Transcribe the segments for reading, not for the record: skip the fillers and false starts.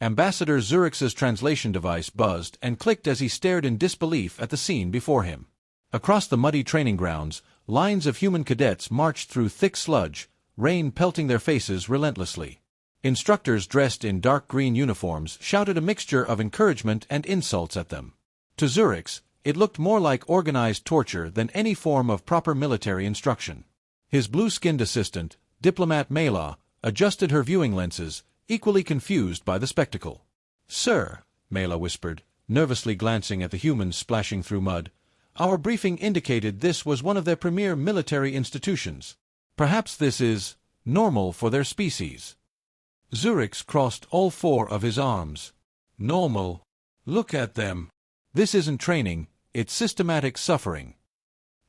Ambassador Zurich's translation device buzzed and clicked as he stared in disbelief at the scene before him. Across the muddy training grounds, lines of human cadets marched through thick sludge, rain pelting their faces relentlessly. Instructors dressed in dark green uniforms shouted a mixture of encouragement and insults at them. To Zurich's, it looked more like organized torture than any form of proper military instruction. His blue-skinned assistant, Diplomat Mela, adjusted her viewing lenses, equally confused by the spectacle. "Sir," Mela whispered, nervously glancing at the humans splashing through mud, "our briefing indicated this was one of their premier military institutions. Perhaps this is normal for their species." Zurich's crossed all four of his arms. "Normal? Look at them. This isn't training, it's systematic suffering."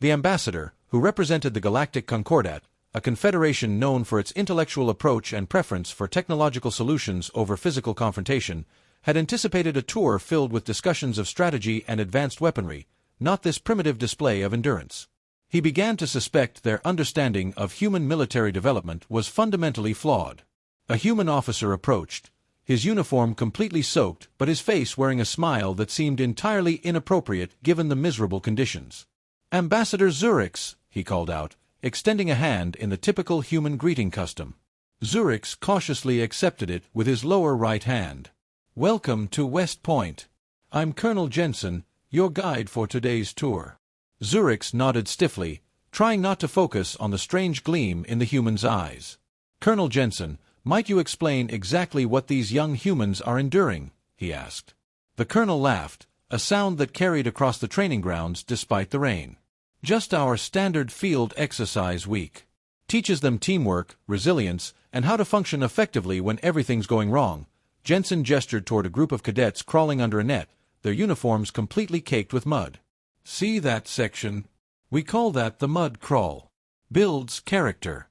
The ambassador, who represented the Galactic Concordat, a confederation known for its intellectual approach and preference for technological solutions over physical confrontation, had anticipated a tour filled with discussions of strategy and advanced weaponry, not this primitive display of endurance. He began to suspect their understanding of human military development was fundamentally flawed. A human officer approached, his uniform completely soaked but his face wearing a smile that seemed entirely inappropriate given the miserable conditions. "Ambassador Zurich's," he called out, extending a hand in the typical human greeting custom. Zurich's cautiously accepted it with his lower right hand. "Welcome to West Point. I'm Colonel Jensen, your guide for today's tour." Zurich's nodded stiffly, trying not to focus on the strange gleam in the human's eyes. "Colonel Jensen, might you explain exactly what these young humans are enduring?" he asked. The colonel laughed, a sound that carried across the training grounds despite the rain. "Just our standard field exercise week. Teaches them teamwork, resilience, and how to function effectively when everything's going wrong." Jensen gestured toward a group of cadets crawling under a net, their uniforms completely caked with mud. "See that section? We call that the mud crawl. Builds character."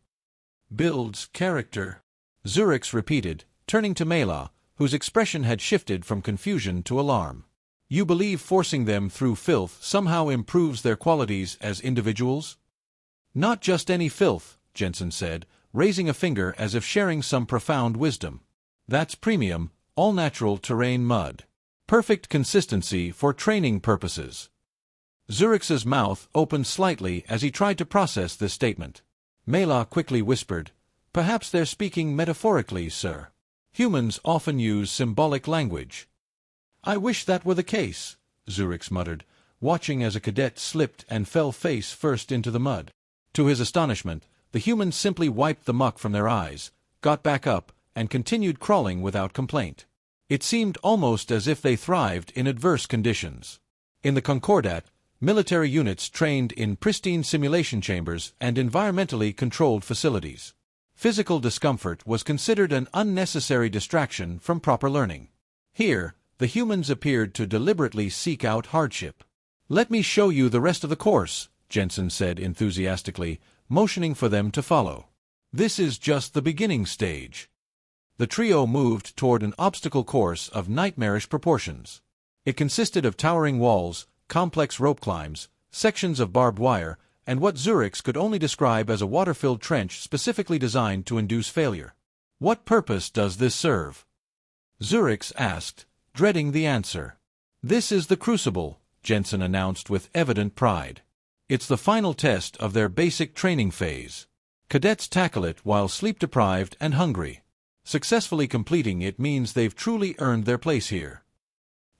"Builds character," Zurich's repeated, turning to Mela, whose expression had shifted from confusion to alarm. "You believe forcing them through filth somehow improves their qualities as individuals?" "Not just any filth," Jensen said, raising a finger as if sharing some profound wisdom. "That's premium, all-natural terrain mud. Perfect consistency for training purposes." Zurich's mouth opened slightly as he tried to process this statement. Mela quickly whispered, "Perhaps they're speaking metaphorically, sir. Humans often use symbolic language." "I wish that were the case," Zurich's muttered, watching as a cadet slipped and fell face first into the mud. To his astonishment, the humans simply wiped the muck from their eyes, got back up, and continued crawling without complaint. It seemed almost as if they thrived in adverse conditions. In the Concordat, military units trained in pristine simulation chambers and environmentally controlled facilities. Physical discomfort was considered an unnecessary distraction from proper learning. Here, the humans appeared to deliberately seek out hardship. "Let me show you the rest of the course," Jensen said enthusiastically, motioning for them to follow. "This is just the beginning stage." The trio moved toward an obstacle course of nightmarish proportions. It consisted of towering walls, complex rope climbs, sections of barbed wire, and what Zurich's could only describe as a water-filled trench specifically designed to induce failure. "What purpose does this serve?" Zurich's asked, dreading the answer. "This is the Crucible," Jensen announced with evident pride. "It's the final test of their basic training phase. Cadets tackle it while sleep-deprived and hungry. Successfully completing it means they've truly earned their place here."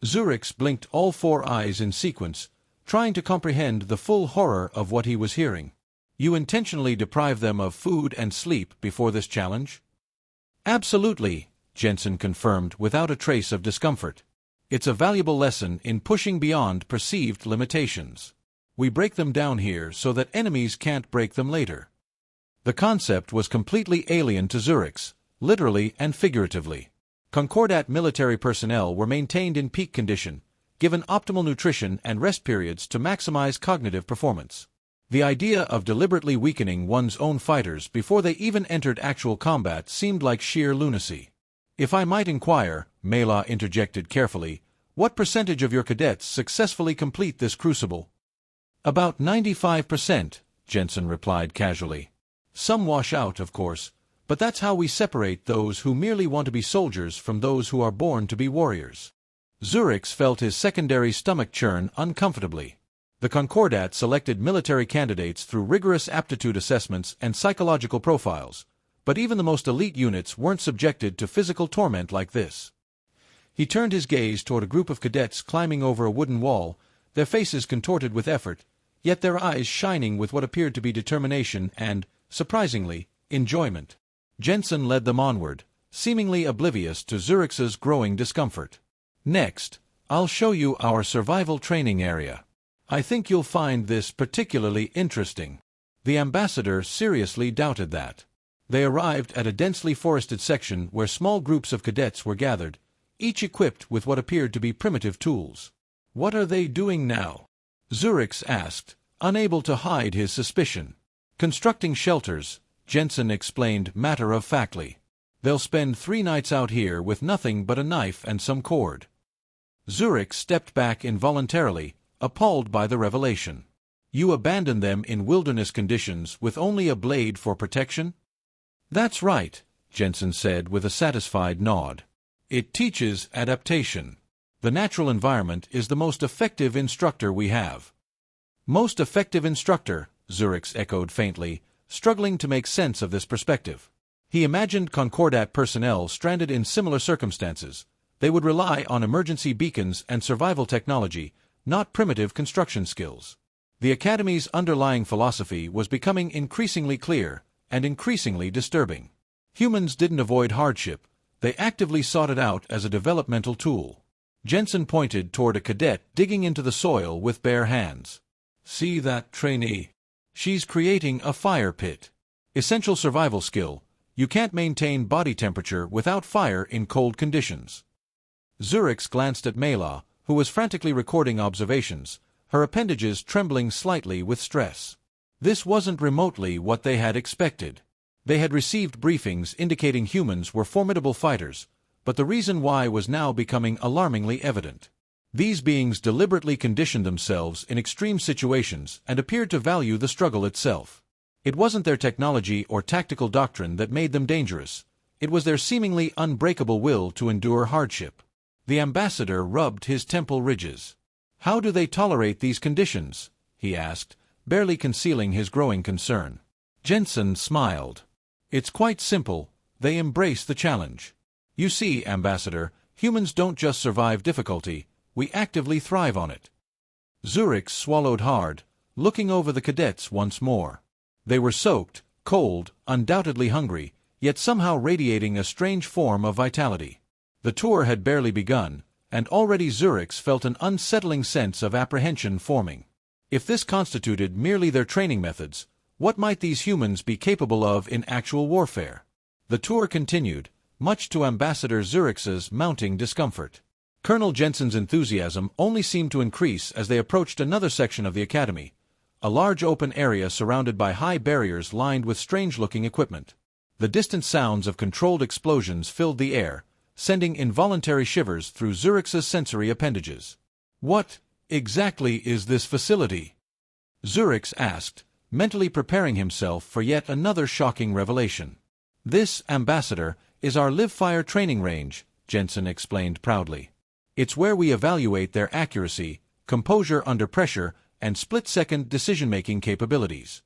Zurich's blinked all four eyes in sequence, trying to comprehend the full horror of what he was hearing. "You intentionally deprive them of food and sleep before this challenge?" "Absolutely," Jensen confirmed without a trace of discomfort. "It's a valuable lesson in pushing beyond perceived limitations. We break them down here so that enemies can't break them later." The concept was completely alien to Zurich's, literally and figuratively. Concordat military personnel were maintained in peak condition, given optimal nutrition and rest periods to maximize cognitive performance. The idea of deliberately weakening one's own fighters before they even entered actual combat seemed like sheer lunacy. "If I might inquire," Mela interjected carefully, "what percentage of your cadets successfully complete this crucible?" "About 95%, Jensen replied casually. "Some wash out, of course, But that's how we separate those who merely want to be soldiers from those who are born to be warriors. Zurix felt his secondary stomach churn uncomfortably. The Concordat selected military candidates through rigorous aptitude assessments and psychological profiles, but even the most elite units weren't subjected to physical torment like this. He turned his gaze toward a group of cadets climbing over a wooden wall, their faces contorted with effort, yet their eyes shining with what appeared to be determination and, surprisingly, enjoyment. Jensen led them onward, seemingly oblivious to Zurix's growing discomfort. Next, I'll show you our survival training area. I think you'll find this particularly interesting. The ambassador seriously doubted that. They arrived at a densely forested section where small groups of cadets were gathered, each equipped with what appeared to be primitive tools. What are they doing now? Zurix asked, unable to hide his suspicion. Constructing shelters, Jensen explained matter-of-factly. They'll spend 3 nights out here with nothing but a knife and some cord. Zurix stepped back involuntarily, appalled by the revelation. You abandon them in wilderness conditions with only a blade for protection? That's right, Jensen said with a satisfied nod. It teaches adaptation. The natural environment is the most effective instructor we have. Most effective instructor, Zurix echoed faintly, struggling to make sense of this perspective. He imagined Concordat personnel stranded in similar circumstances. They would rely on emergency beacons and survival technology, not primitive construction skills. The Academy's underlying philosophy was becoming increasingly clear and increasingly disturbing. Humans didn't avoid hardship. They actively sought it out as a developmental tool. Jensen pointed toward a cadet digging into the soil with bare hands. See that trainee? She's creating a fire pit. Essential survival skill. You can't maintain body temperature without fire in cold conditions. Zurix glanced at Mela, who was frantically recording observations, her appendages trembling slightly with stress. This wasn't remotely what they had expected. They had received briefings indicating humans were formidable fighters, but the reason why was now becoming alarmingly evident. These beings deliberately conditioned themselves in extreme situations and appeared to value the struggle itself. It wasn't their technology or tactical doctrine that made them dangerous. It was their seemingly unbreakable will to endure hardship. The ambassador rubbed his temple ridges. How do they tolerate these conditions? He asked, barely concealing his growing concern. Jensen smiled. It's quite simple. They embrace the challenge. You see, Ambassador, humans don't just survive difficulty, we actively thrive on it. Zurix swallowed hard, looking over the cadets once more. They were soaked, cold, undoubtedly hungry, yet somehow radiating a strange form of vitality. The tour had barely begun, and already Zurix felt an unsettling sense of apprehension forming. If this constituted merely their training methods, what might these humans be capable of in actual warfare? The tour continued, much to Ambassador Zurix's mounting discomfort. Colonel Jensen's enthusiasm only seemed to increase as they approached another section of the academy, a large open area surrounded by high barriers lined with strange-looking equipment. The distant sounds of controlled explosions filled the air, sending involuntary shivers through Zurix's sensory appendages. What exactly is this facility? Zurix asked, mentally preparing himself for yet another shocking revelation. This, Ambassador, is our live-fire training range, Jensen explained proudly. It's where we evaluate their accuracy, composure under pressure, and split-second decision-making capabilities.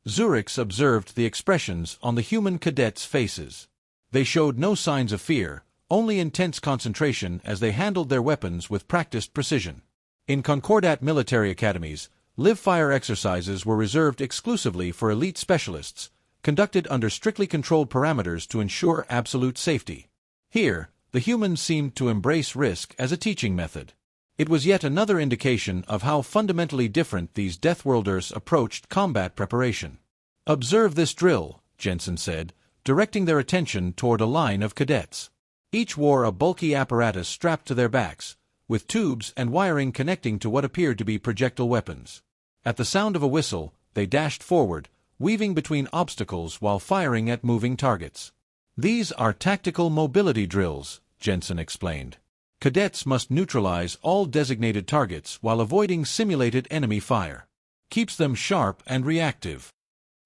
Zurix observed the expressions on the human cadets' faces. They showed no signs of fear, only intense concentration as they handled their weapons with practiced precision. In Concordat military academies, live-fire exercises were reserved exclusively for elite specialists, conducted under strictly controlled parameters to ensure absolute safety. Here, the humans seemed to embrace risk as a teaching method. It was yet another indication of how fundamentally different these Deathworlders approached combat preparation. Observe this drill, Jensen said, directing their attention toward a line of cadets. Each wore a bulky apparatus strapped to their backs, with tubes and wiring connecting to what appeared to be projectile weapons. At the sound of a whistle, they dashed forward, weaving between obstacles while firing at moving targets. These are tactical mobility drills, Jensen explained. Cadets must neutralize all designated targets while avoiding simulated enemy fire. Keeps them sharp and reactive.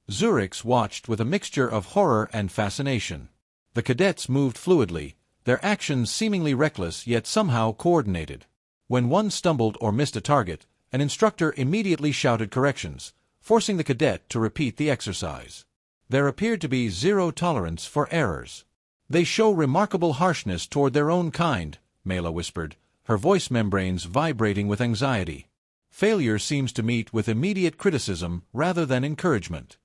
Zurix watched with a mixture of horror and fascination. The cadets moved fluidly, their actions seemingly reckless yet somehow coordinated. When one stumbled or missed a target, an instructor immediately shouted corrections, forcing the cadet to repeat the exercise. There appeared to be zero tolerance for errors. "They show remarkable harshness toward their own kind," Mela whispered, her voice membranes vibrating with anxiety. "Failure seems to meet with immediate criticism rather than encouragement."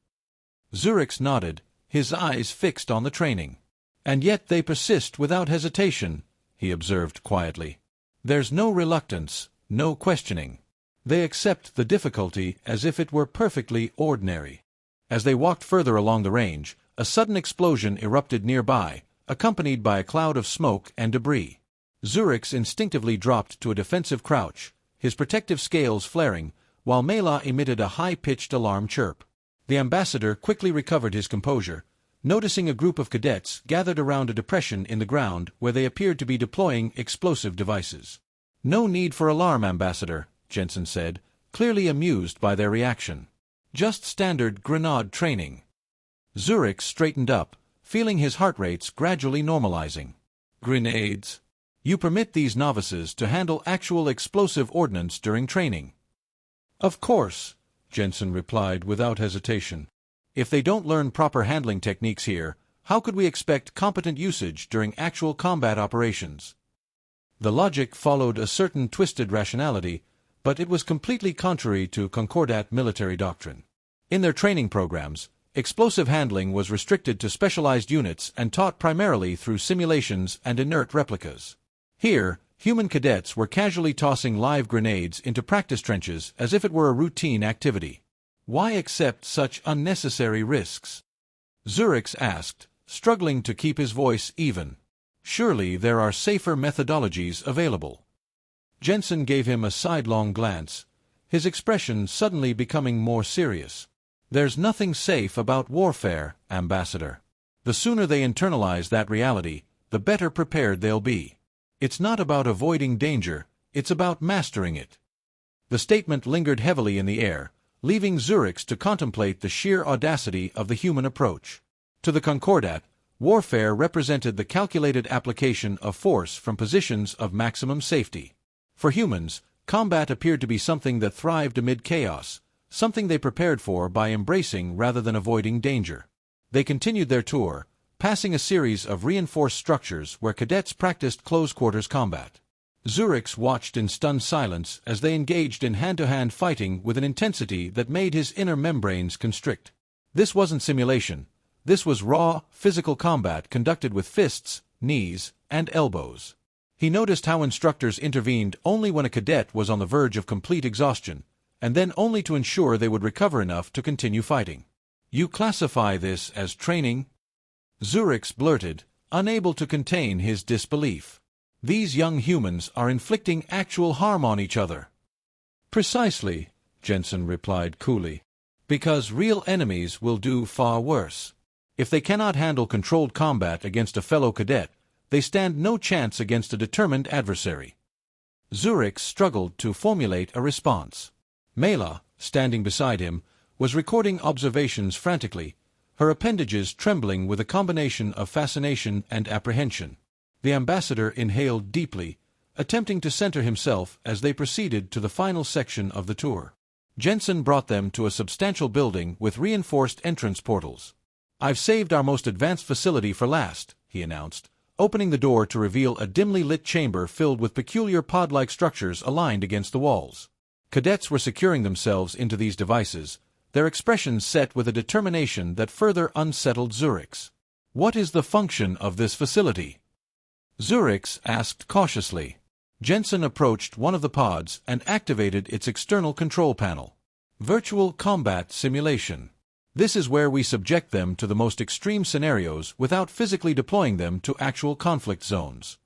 Zurix nodded, his eyes fixed on the training. "And yet they persist without hesitation," he observed quietly. "There's no reluctance, no questioning. They accept the difficulty as if it were perfectly ordinary." As they walked further along the range, a sudden explosion erupted nearby, accompanied by a cloud of smoke and debris. Zurix instinctively dropped to a defensive crouch, his protective scales flaring, while Mela emitted a high-pitched alarm chirp. The ambassador quickly recovered his composure, noticing a group of cadets gathered around a depression in the ground where they appeared to be deploying explosive devices. "No need for alarm, Ambassador," Jensen said, clearly amused by their reaction. "Just standard grenade training." Zurix straightened up, feeling his heart rates gradually normalizing. "Grenades? You permit these novices to handle actual explosive ordnance during training?" "Of course," Jensen replied without hesitation. "If they don't learn proper handling techniques here, how could we expect competent usage during actual combat operations?" The logic followed a certain twisted rationality, but it was completely contrary to Concordat military doctrine. In their training programs, explosive handling was restricted to specialized units and taught primarily through simulations and inert replicas. Here, human cadets were casually tossing live grenades into practice trenches as if it were a routine activity. Why accept such unnecessary risks? Zurix asked, struggling to keep his voice even. Surely there are safer methodologies available. Jensen gave him a sidelong glance, his expression suddenly becoming more serious. "There's nothing safe about warfare, Ambassador. The sooner they internalize that reality, the better prepared they'll be. It's not about avoiding danger, it's about mastering it." The statement lingered heavily in the air, leaving Zurix to contemplate the sheer audacity of the human approach. To the Concordat, warfare represented the calculated application of force from positions of maximum safety. For humans, combat appeared to be something that thrived amid chaos, something they prepared for by embracing rather than avoiding danger. They continued their tour, passing a series of reinforced structures where cadets practiced close-quarters combat. Zurix watched in stunned silence as they engaged in hand-to-hand fighting with an intensity that made his inner membranes constrict. This wasn't simulation. This was raw, physical combat conducted with fists, knees, and elbows. He noticed how instructors intervened only when a cadet was on the verge of complete exhaustion, and then only to ensure they would recover enough to continue fighting. "You classify this as training?" Zurix blurted, unable to contain his disbelief. "These young humans are inflicting actual harm on each other." "Precisely," Jensen replied coolly. "Because real enemies will do far worse. If they cannot handle controlled combat against a fellow cadet, they stand no chance against a determined adversary." Zurix struggled to formulate a response. Mela, standing beside him, was recording observations frantically, her appendages trembling with a combination of fascination and apprehension. The ambassador inhaled deeply, attempting to center himself as they proceeded to the final section of the tour. Jensen brought them to a substantial building with reinforced entrance portals. "I've saved our most advanced facility for last," he announced, opening the door to reveal a dimly lit chamber filled with peculiar pod-like structures aligned against the walls. Cadets were securing themselves into these devices, their expressions set with a determination that further unsettled Zurix. "What is the function of this facility?" Zurix asked cautiously. Jensen approached one of the pods and activated its external control panel. "Virtual combat simulation. This is where we subject them to the most extreme scenarios without physically deploying them to actual conflict zones."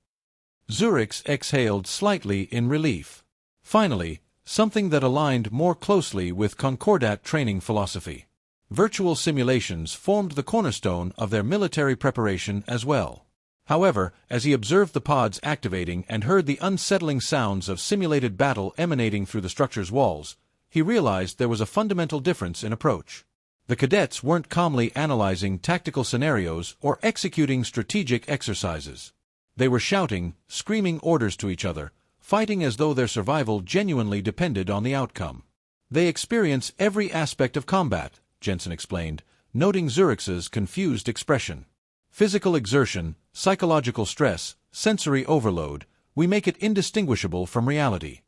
Zurix exhaled slightly in relief. Finally, something that aligned more closely with Concordat training philosophy. Virtual simulations formed the cornerstone of their military preparation as well. However, as he observed the pods activating and heard the unsettling sounds of simulated battle emanating through the structure's walls, he realized there was a fundamental difference in approach. The cadets weren't calmly analyzing tactical scenarios or executing strategic exercises. They were shouting, screaming orders to each other, fighting as though their survival genuinely depended on the outcome. They experience every aspect of combat, Jensen explained, noting Zurich's confused expression. Physical exertion, psychological stress, sensory overload, we make it indistinguishable from reality.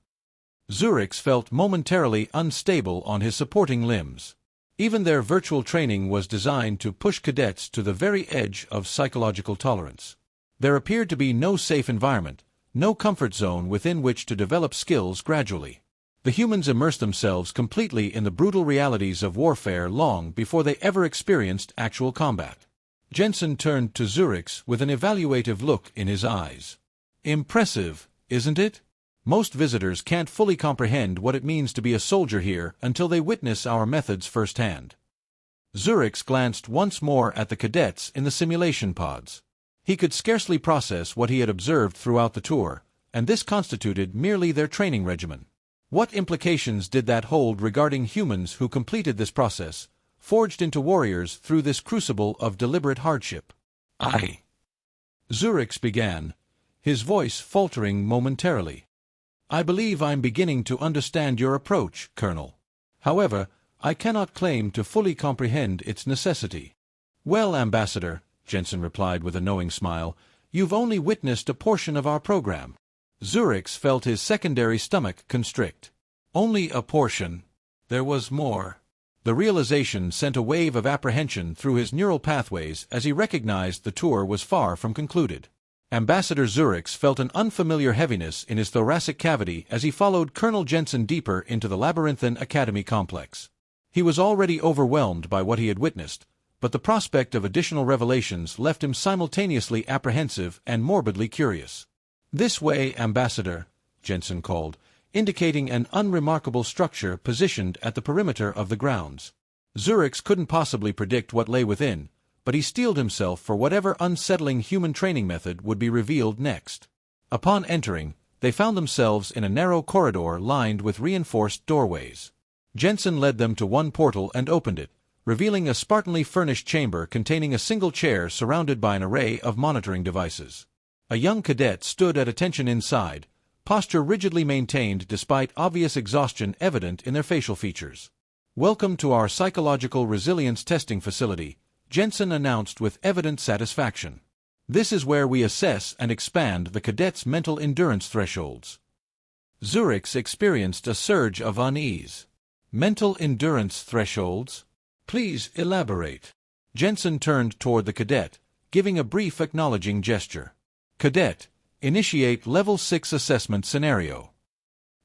Zurich felt momentarily unstable on his supporting limbs. Even their virtual training was designed to push cadets to the very edge of psychological tolerance. There appeared to be no safe environment, no comfort zone within which to develop skills gradually. The humans immersed themselves completely in the brutal realities of warfare long before they ever experienced actual combat. Jensen turned to Zurich with an evaluative look in his eyes. Impressive, isn't it? Most visitors can't fully comprehend what it means to be a soldier here until they witness our methods firsthand. Zurich glanced once more at the cadets in the simulation pods. He could scarcely process what he had observed throughout the tour, and this constituted merely their training regimen. What implications did that hold regarding humans who completed this process, forged into warriors through this crucible of deliberate hardship? Zurich began, his voice faltering momentarily. I believe I'm beginning to understand your approach, Colonel. However, I cannot claim to fully comprehend its necessity. Well, Ambassador, Jensen replied with a knowing smile, you've only witnessed a portion of our program. Zurich felt his secondary stomach constrict. Only a portion. There was more. The realization sent a wave of apprehension through his neural pathways as he recognized the tour was far from concluded. Ambassador Zurich felt an unfamiliar heaviness in his thoracic cavity as he followed Colonel Jensen deeper into the labyrinthine academy complex. He was already overwhelmed by what he had witnessed, but the prospect of additional revelations left him simultaneously apprehensive and morbidly curious. This way, Ambassador, Jensen called, indicating an unremarkable structure positioned at the perimeter of the grounds. Zurich couldn't possibly predict what lay within, but he steeled himself for whatever unsettling human training method would be revealed next. Upon entering, they found themselves in a narrow corridor lined with reinforced doorways. Jensen led them to one portal and opened it, revealing a Spartanly furnished chamber containing a single chair surrounded by an array of monitoring devices. A young cadet stood at attention inside, posture rigidly maintained despite obvious exhaustion evident in their facial features. Welcome to our psychological resilience testing facility, Jensen announced with evident satisfaction. This is where we assess and expand the cadets' mental endurance thresholds. Zurich experienced a surge of unease. Mental endurance thresholds? Please elaborate. Jensen turned toward the cadet, giving a brief acknowledging gesture. Cadet, initiate Level 6 assessment scenario.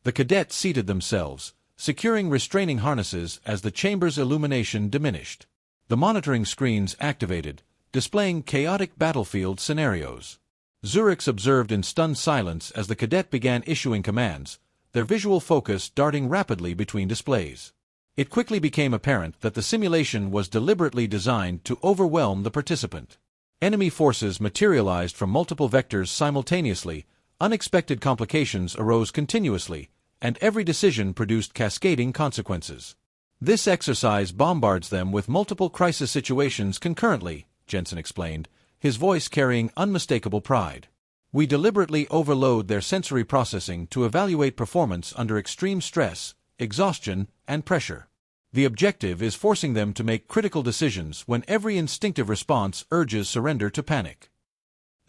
The cadets seated themselves, securing restraining harnesses as the chamber's illumination diminished. The monitoring screens activated, displaying chaotic battlefield scenarios. Zurich observed in stunned silence as the cadet began issuing commands, their visual focus darting rapidly between displays. It quickly became apparent that the simulation was deliberately designed to overwhelm the participant. Enemy forces materialized from multiple vectors simultaneously, unexpected complications arose continuously, and every decision produced cascading consequences. This exercise bombards them with multiple crisis situations concurrently, Jensen explained, his voice carrying unmistakable pride. We deliberately overload their sensory processing to evaluate performance under extreme stress, exhaustion, and pressure. The objective is forcing them to make critical decisions when every instinctive response urges surrender to panic.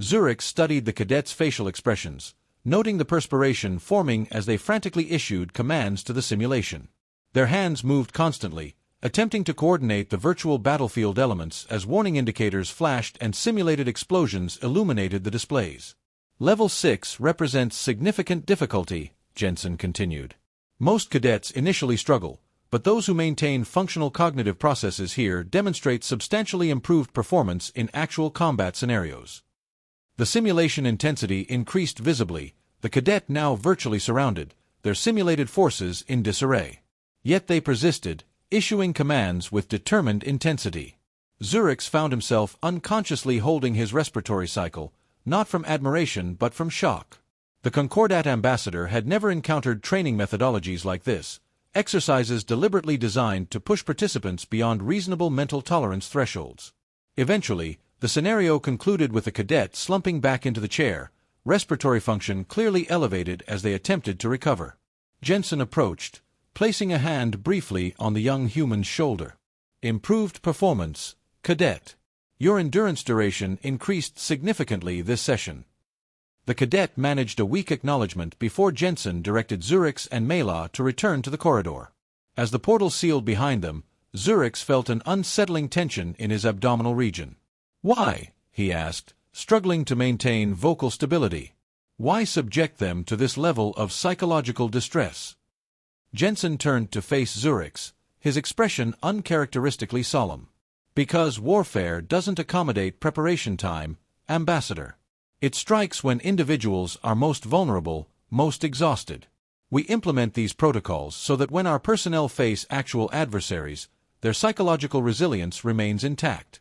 Zurich studied the cadets' facial expressions, noting the perspiration forming as they frantically issued commands to the simulation. Their hands moved constantly, attempting to coordinate the virtual battlefield elements as warning indicators flashed and simulated explosions illuminated the displays. Level 6 represents significant difficulty, Jensen continued. Most cadets initially struggle, but those who maintain functional cognitive processes here demonstrate substantially improved performance in actual combat scenarios. The simulation intensity increased visibly, the cadet now virtually surrounded, their simulated forces in disarray. Yet they persisted, issuing commands with determined intensity. Zurich found himself unconsciously holding his respiratory cycle, not from admiration but from shock. The Concordat ambassador had never encountered training methodologies like this, exercises deliberately designed to push participants beyond reasonable mental tolerance thresholds. Eventually, the scenario concluded with the cadet slumping back into the chair, respiratory function clearly elevated as they attempted to recover. Jensen approached, placing a hand briefly on the young human's shoulder. Improved performance, cadet. Your endurance duration increased significantly this session. The cadet managed a weak acknowledgement before Jensen directed Zurix and Mela to return to the corridor. As the portal sealed behind them, Zurix felt an unsettling tension in his abdominal region. "Why?" he asked, struggling to maintain vocal stability. "Why subject them to this level of psychological distress?" Jensen turned to face Zurix, his expression uncharacteristically solemn. "Because warfare doesn't accommodate preparation time, Ambassador. It strikes when individuals are most vulnerable, most exhausted. We implement these protocols so that when our personnel face actual adversaries, their psychological resilience remains intact."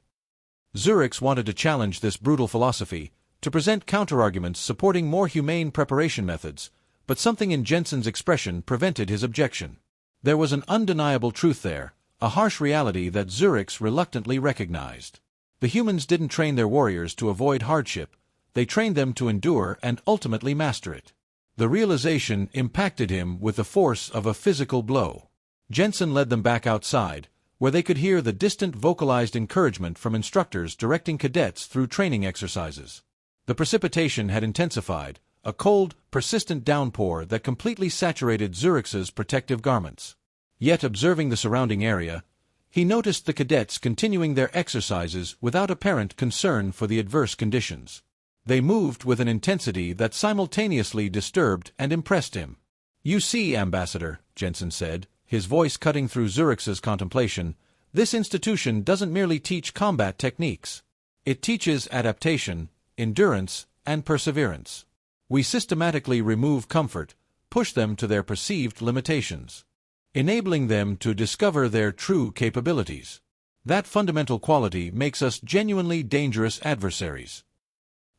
Zurix wanted to challenge this brutal philosophy, to present counterarguments supporting more humane preparation methods, but something in Jensen's expression prevented his objection. There was an undeniable truth there, a harsh reality that Zurix reluctantly recognized. The humans didn't train their warriors to avoid hardship, they trained them to endure and ultimately master it. The realization impacted him with the force of a physical blow. Jensen led them back outside, where they could hear the distant vocalized encouragement from instructors directing cadets through training exercises. The precipitation had intensified, a cold, persistent downpour that completely saturated Zurix's protective garments. Yet observing the surrounding area, he noticed the cadets continuing their exercises without apparent concern for the adverse conditions. They moved with an intensity that simultaneously disturbed and impressed him. "You see, Ambassador," Jensen said, his voice cutting through Zurix's contemplation, "this institution doesn't merely teach combat techniques. It teaches adaptation, endurance, and perseverance. We systematically remove comfort, push them to their perceived limitations, enabling them to discover their true capabilities. That fundamental quality makes us genuinely dangerous adversaries."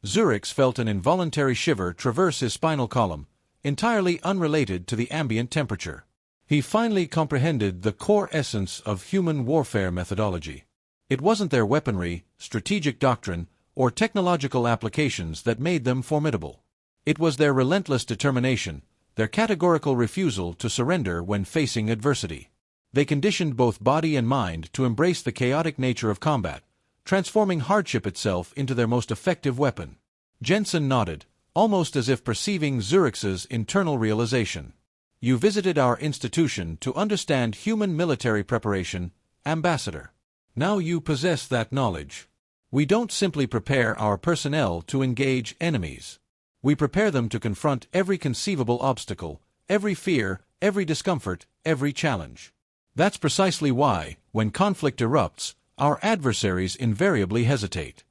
Zurix felt an involuntary shiver traverse his spinal column, entirely unrelated to the ambient temperature. He finally comprehended the core essence of human warfare methodology. It wasn't their weaponry, strategic doctrine, or technological applications that made them formidable. It was their relentless determination, their categorical refusal to surrender when facing adversity. They conditioned both body and mind to embrace the chaotic nature of combat, transforming hardship itself into their most effective weapon. Jensen nodded, almost as if perceiving Zurix's internal realization. "You visited our institution to understand human military preparation, Ambassador. Now you possess that knowledge. We don't simply prepare our personnel to engage enemies. We prepare them to confront every conceivable obstacle, every fear, every discomfort, every challenge. That's precisely why, when conflict erupts, our adversaries invariably hesitate."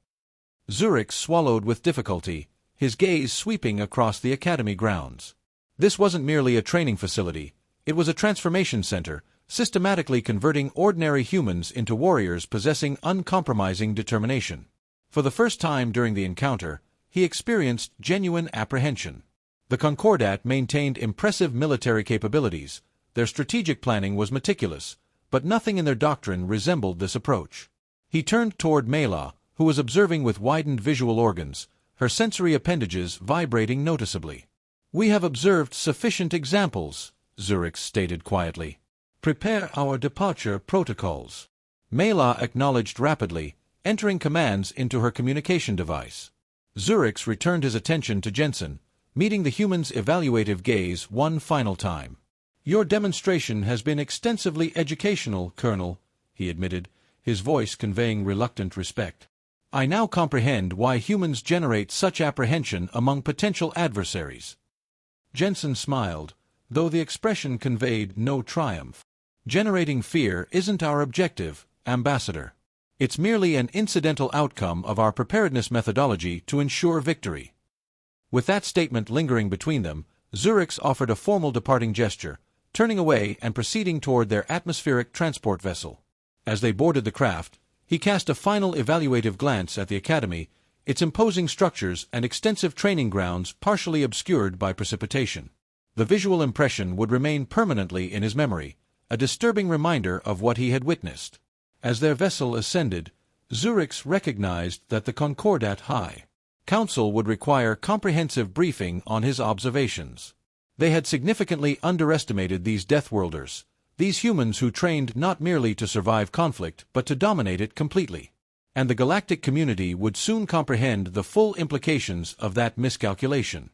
Zurix swallowed with difficulty, his gaze sweeping across the academy grounds. This wasn't merely a training facility, it was a transformation center, systematically converting ordinary humans into warriors possessing uncompromising determination. For the first time during the encounter, he experienced genuine apprehension. The Concordat maintained impressive military capabilities, their strategic planning was meticulous, but nothing in their doctrine resembled this approach. He turned toward Mela, who was observing with widened visual organs, her sensory appendages vibrating noticeably. "We have observed sufficient examples," Zurix stated quietly. "Prepare our departure protocols." Mela acknowledged rapidly, entering commands into her communication device. Zurix returned his attention to Jensen, meeting the human's evaluative gaze one final time. "Your demonstration has been extensively educational, Colonel," he admitted, his voice conveying reluctant respect. "I now comprehend why humans generate such apprehension among potential adversaries." Jensen smiled, though the expression conveyed no triumph. "Generating fear isn't our objective, Ambassador. It's merely an incidental outcome of our preparedness methodology to ensure victory." With that statement lingering between them, Zurix offered a formal departing gesture, turning away and proceeding toward their atmospheric transport vessel. As they boarded the craft, he cast a final evaluative glance at the academy, its imposing structures and extensive training grounds partially obscured by precipitation. The visual impression would remain permanently in his memory, a disturbing reminder of what he had witnessed. As their vessel ascended, Zurix recognized that the Concordat High Council would require comprehensive briefing on his observations. They had significantly underestimated these Deathworlders, these humans who trained not merely to survive conflict but to dominate it completely. And the galactic community would soon comprehend the full implications of that miscalculation.